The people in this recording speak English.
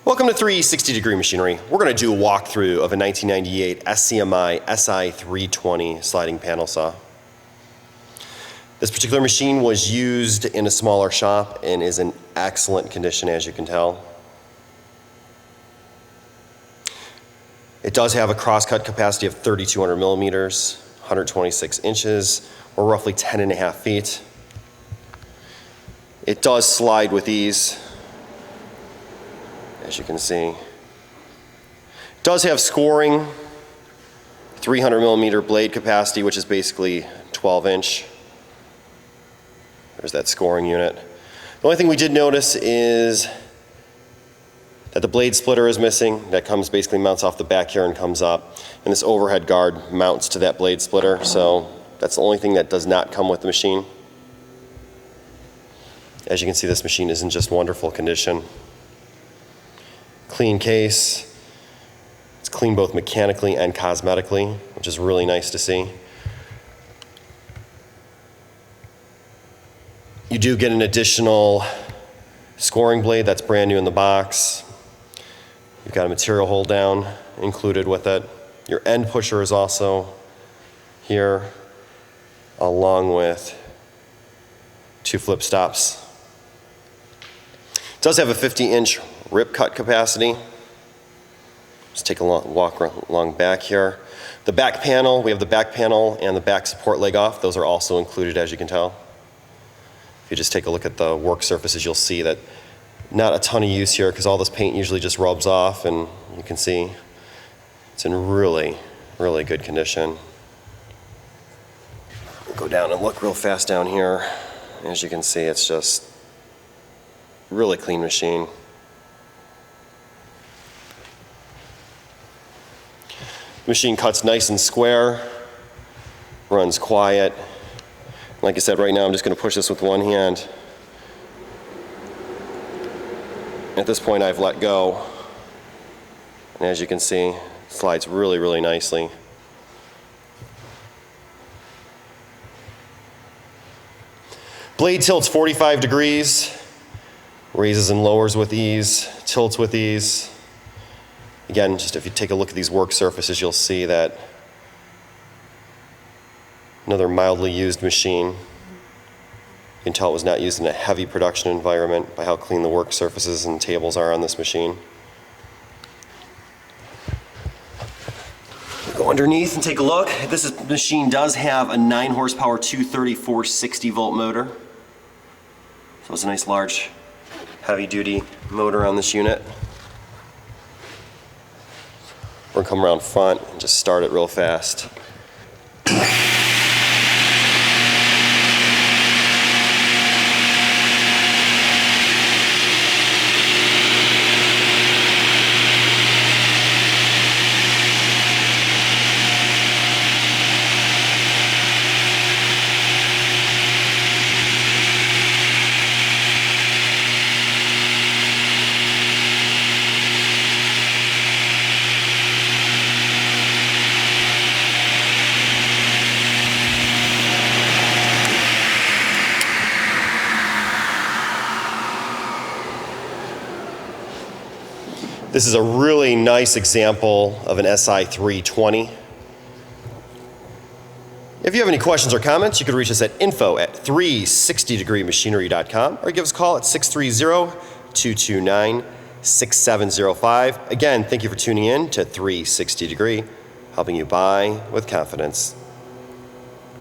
Welcome to 360 Degree Machinery. We're going to do a walkthrough of a 1998 Scmi Si320 sliding panel saw. This particular machine was used in a smaller shop and is in excellent condition, as you can tell. It does have a crosscut capacity of 3,200 millimeters, 126 inches, or roughly 10.5 feet. It does slide with ease, as you can see. It does have scoring, 300 millimeter blade capacity, which is basically 12-inch. There's that scoring unit. The only thing we did notice is that the blade splitter is missing. That basically mounts off the back here and comes up. And this overhead guard mounts to that blade splitter. So that's the only thing that does not come with the machine. As you can see, this machine is in just wonderful condition. Clean case. It's clean both mechanically and cosmetically, which is really nice to see. You do get an additional scoring blade that's brand new in the box. You've got a material hold down included with it. Your end pusher is also here, along with 2 flip stops. It does have a 50-inch rip cut capacity. Just take a walk along back here. The back panel, we have the back panel and the back support leg off. Those are also included, as you can tell. If you just take a look at the work surfaces, you'll see that not a ton of use here because all this paint usually just rubs off, and you can see it's in really, really good condition. We'll go down and look real fast down here. As you can see, it's just really clean machine. Machine cuts nice and square, runs quiet. Like I said, right now I'm just going to push this with one hand. At this point I've let go. And as you can see, it slides really, really nicely. Blade tilts 45 degrees, raises and lowers with ease, tilts with ease. Again, just if you take a look at these work surfaces, you'll see that another mildly used machine. You can tell it was not used in a heavy production environment by how clean the work surfaces and tables are on this machine. We'll go underneath and take a look. This machine does have a 9 horsepower 230 460 volt motor. So it's a nice large heavy duty motor on this unit. We're gonna come around front and just start it real fast. This is a really nice example of an Si320. If you have any questions or comments, you can reach us at info@360degreemachinery.com or give us a call at 630-229-6705. Again, thank you for tuning in to 360 Degree, helping you buy with confidence.